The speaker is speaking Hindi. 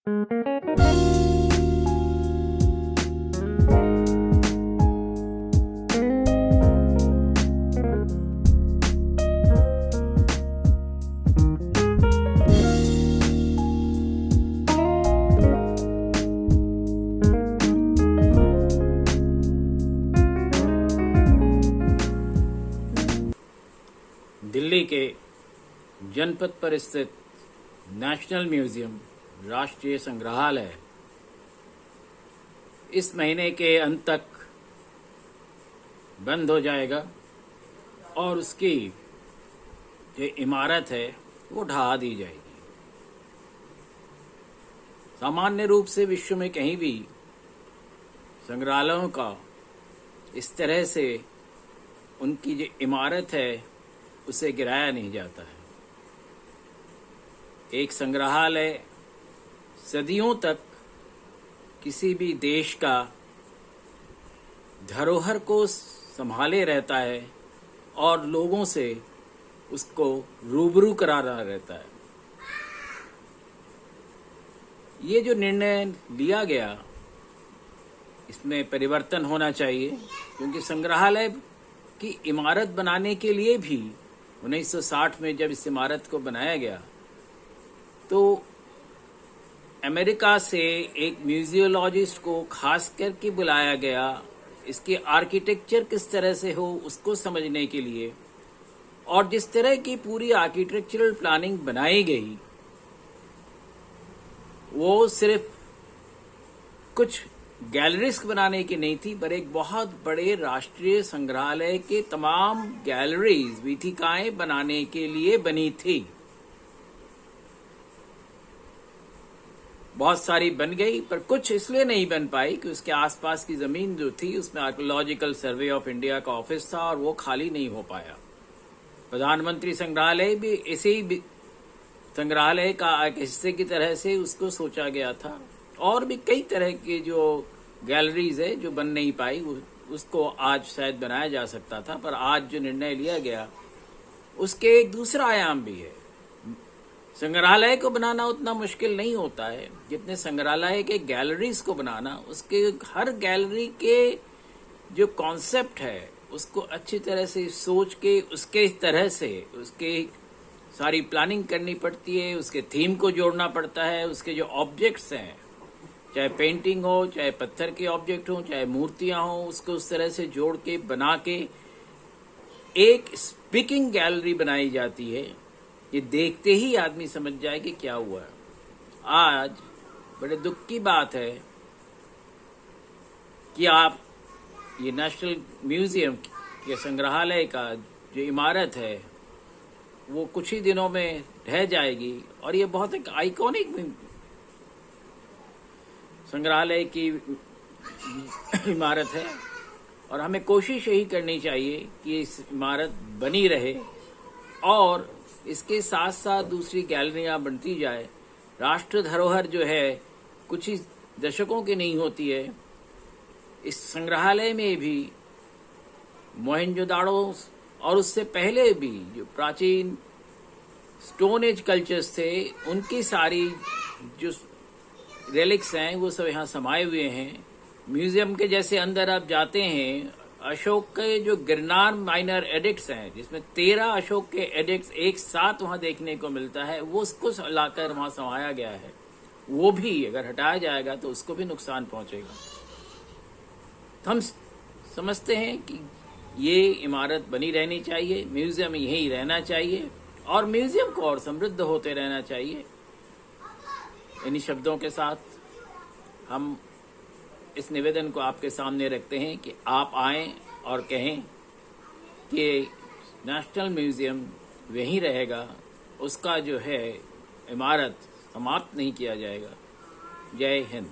दिल्ली के जनपथ पर स्थित नेशनल म्यूजियम राष्ट्रीय संग्रहालय इस महीने के अंत तक बंद हो जाएगा और उसकी जो इमारत है वो ढहा दी जाएगी। सामान्य रूप से विश्व में कहीं भी संग्रहालयों का इस तरह से उनकी जो इमारत है उसे गिराया नहीं जाता है। एक संग्रहालय सदियों तक किसी भी देश का धरोहर को संभाले रहता है और लोगों से उसको रूबरू कराना रहता है। ये जो निर्णय लिया गया इसमें परिवर्तन होना चाहिए, क्योंकि संग्रहालय की इमारत बनाने के लिए भी 1960 में जब इस इमारत को बनाया गया तो अमेरिका से एक म्यूजियोलॉजिस्ट को खास करके बुलाया गया, इसके आर्किटेक्चर किस तरह से हो उसको समझने के लिए। और जिस तरह की पूरी आर्किटेक्चरल प्लानिंग बनाई गई वो सिर्फ कुछ गैलरीज बनाने की नहीं थी, पर एक बहुत बड़े राष्ट्रीय संग्रहालय के तमाम गैलरीज वीथिकाएं बनाने के लिए बनी थी। बहुत सारी बन गई, पर कुछ इसलिए नहीं बन पाई कि उसके आसपास की जमीन जो थी उसमें आर्कियोलॉजिकल सर्वे ऑफ इंडिया का ऑफिस था और वो खाली नहीं हो पाया। प्रधानमंत्री संग्रहालय भी इसी संग्रहालय का एक हिस्से की तरह से उसको सोचा गया था, और भी कई तरह के जो गैलरीज है जो बन नहीं पाई उसको आज शायद बनाया जा सकता था। पर आज जो निर्णय लिया गया उसके एक दूसरा आयाम भी है। संग्रहालय को बनाना उतना मुश्किल नहीं होता है जितने संग्रहालय के गैलरीज को बनाना। उसके हर गैलरी के जो कॉन्सेप्ट है उसको अच्छी तरह से सोच के उसके तरह से उसके सारी प्लानिंग करनी पड़ती है, उसके थीम को जोड़ना पड़ता है, उसके जो ऑब्जेक्ट्स हैं चाहे पेंटिंग हो, चाहे पत्थर के ऑब्जेक्ट हो, चाहे मूर्तियां हो, उसको उस तरह से जोड़ के बना के एक स्पीकिंग गैलरी बनाई जाती है। ये देखते ही आदमी समझ जाए कि क्या हुआ है। आज बड़े दुख की बात है कि आप ये नेशनल म्यूजियम के संग्रहालय का जो इमारत है वो कुछ ही दिनों में ढह जाएगी, और ये बहुत एक आइकॉनिक संग्रहालय की इमारत है। और हमें कोशिश यही करनी चाहिए कि इस इमारत बनी रहे और इसके साथ साथ दूसरी गैलरियां बनती जाए। राष्ट्र धरोहर जो है कुछ ही दशकों की नहीं होती है। इस संग्रहालय में भी मोहनजोदाड़ो और उससे पहले भी जो प्राचीन स्टोन एज कल्चर्स थे उनकी सारी जो रेलिक्स हैं वो सब यहाँ समाये हुए हैं। म्यूजियम के जैसे अंदर आप जाते हैं, अशोक के जो गिरनार माइनर एडिक्ट्स हैं जिसमें 13 अशोक के एडिक्ट्स एक साथ वहां देखने को मिलता है, वो उसको लाकर वहां समाया गया है। वो भी अगर हटाया जाएगा तो उसको भी नुकसान पहुंचेगा। तो हम समझते हैं कि ये इमारत बनी रहनी चाहिए, म्यूजियम यहीं रहना चाहिए और म्यूजियम को और समृद्ध होते रहना चाहिए। इन्हीं शब्दों के साथ हम इस निवेदन को आपके सामने रखते हैं कि आप आएं और कहें कि नेशनल म्यूजियम वहीं रहेगा, उसका जो है इमारत समाप्त नहीं किया जाएगा। जय हिंद।